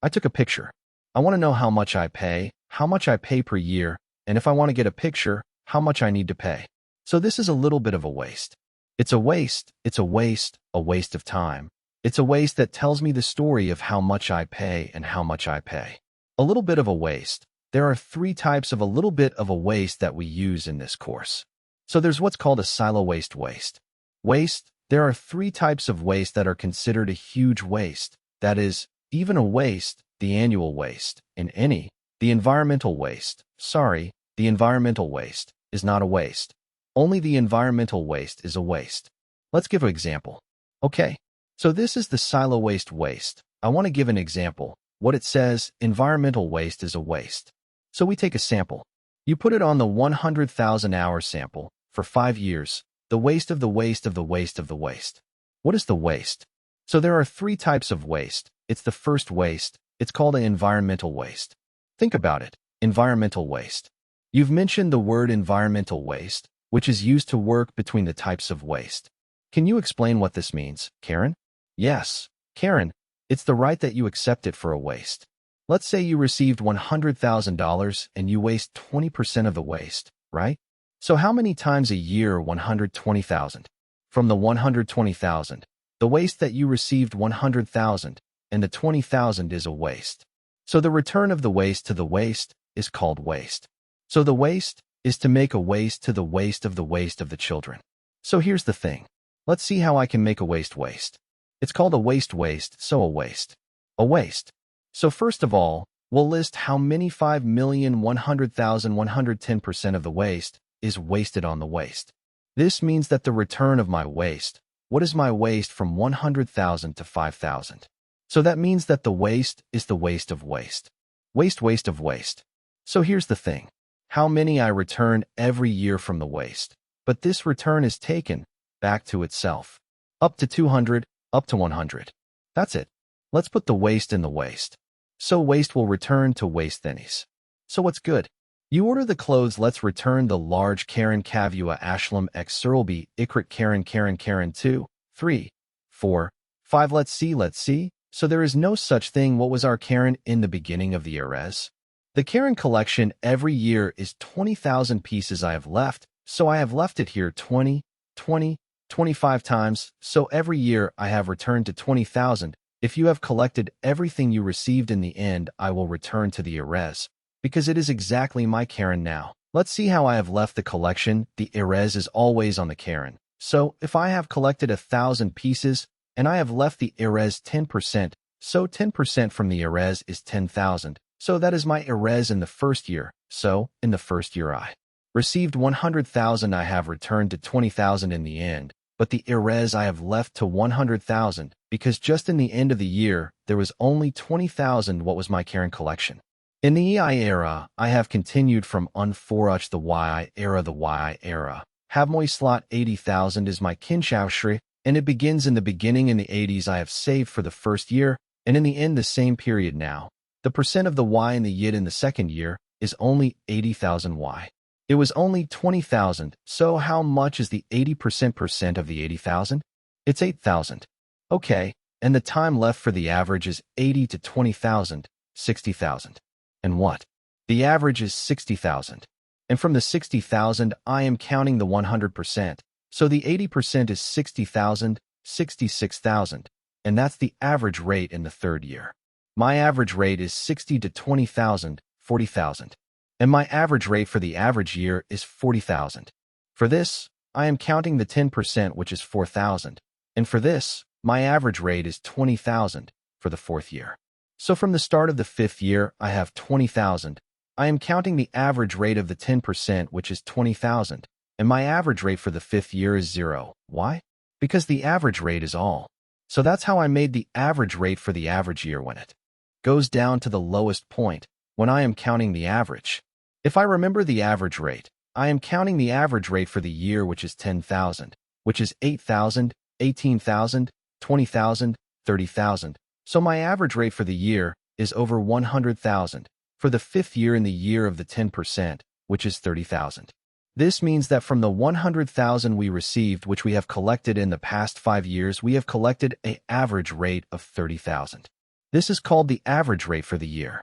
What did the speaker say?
I took a picture. I want to know how much I pay per year, and if I want to get a picture, how much I need to pay. So this is a little bit of a waste. It's a waste of time. It's a waste that tells me the story of how much I pay and how much I pay. A little bit of a waste. There are 3 types of a little bit of a waste that we use in this course. So there's what's called a silo waste. There are 3 types of waste that are considered a huge waste. That is, even a waste, the annual waste, and the environmental waste. Sorry, the environmental waste is not a waste. Only the environmental waste is a waste. Let's give an example. Okay, so this is the silo waste. I want to give an example. What it says, environmental waste is a waste. So we take a sample. You put it on the 100,000 hour sample for 5 years. The waste of the waste of the waste of the waste. What is the waste? So there are 3 types of waste. It's the first waste. It's called an environmental waste. Think about it. Environmental waste. You've mentioned the word environmental waste, which is used to work between the types of waste. Can you explain what this means, Karen? Yes, Karen, it's the right that you accept it for a waste. Let's say you received $100,000 and you waste 20% of the waste, right? So how many times a year 120,000? From the 120,000, the waste that you received 100,000, and the 20,000 is a waste. So the return of the waste to the waste is called waste. So the waste is to make a waste to the waste of the children. So here's the thing. Let's see how I can make a waste. It's called a waste, so a waste. A waste. So first of all, we'll list how many 5,100,110% of the waste is wasted on the waste. This means that the return of my waste, what is my waste from 100,000 to 5,000? So that means that the waste is the waste of waste. Waste of waste. So here's the thing. How many I return every year from the waste. But this return is taken back to itself. Up to 200, up to 100. That's it. Let's put the waste in the waste. So waste will return to waste thinnies. So what's good? You order the clothes, let's return the large Karen Kavua Ashlam X Surlby Ikrit Karen 2, 3, 4, 5. Let's see. So there is no such thing. What was our Karen in the beginning of the Erez? The Karen collection every year is 20,000 pieces I have left. So I have left it here 20, 25 times. So every year I have returned to 20,000. If you have collected everything you received in the end, I will return to the Erez, because it is exactly my Karen now. Let's see how I have left the collection. The Erez is always on the Karen. So if I have collected 1,000 pieces and I have left the Erez 10%, so 10% from the Erez is 10,000. So that is my Erez in the first year. So in the first year I received 100,000. I have returned to 20,000 in the end, but the Erez I have left to 100,000 because just in the end of the year, there was only 20,000. What was my Karen collection? In the EI era, I have continued from unforuch the YI era. Have my slot 80,000 is my Kinshaushri, and it begins in the beginning in the 80s. I have saved for the first year, and in the end the same period now. The percent of the Y in the Yid in the second year is only 80,000 Y. It was only 20,000, so how much is the 80% of the 80,000? It's 8,000. Okay, and the time left for the average is 80 to 20,000, 60,000. And what? The average is 60,000. And from the 60,000, I am counting the 100%. So the 80% is 60,000, 66,000. And that's the average rate in the third year. My average rate is 60 to 20,000, 40,000. And my average rate for the average year is 40,000. For this, I am counting the 10%, which is 4,000. And for this, my average rate is 20,000 for the fourth year. So from the start of the fifth year, I have 20,000. I am counting the average rate of the 10%, which is 20,000. And my average rate for the fifth year is 0. Why? Because the average rate is all. So that's how I made the average rate for the average year when it goes down to the lowest point, when I am counting the average. If I remember the average rate, I am counting the average rate for the year, which is 10,000, which is 8,000, 18,000, 20,000, 30,000. So my average rate for the year is over 100,000 for the fifth year in the year of the 10%, which is 30,000. This means that from the 100,000 we received, which we have collected in the past 5 years, we have collected an average rate of 30,000. This is called the average rate for the year.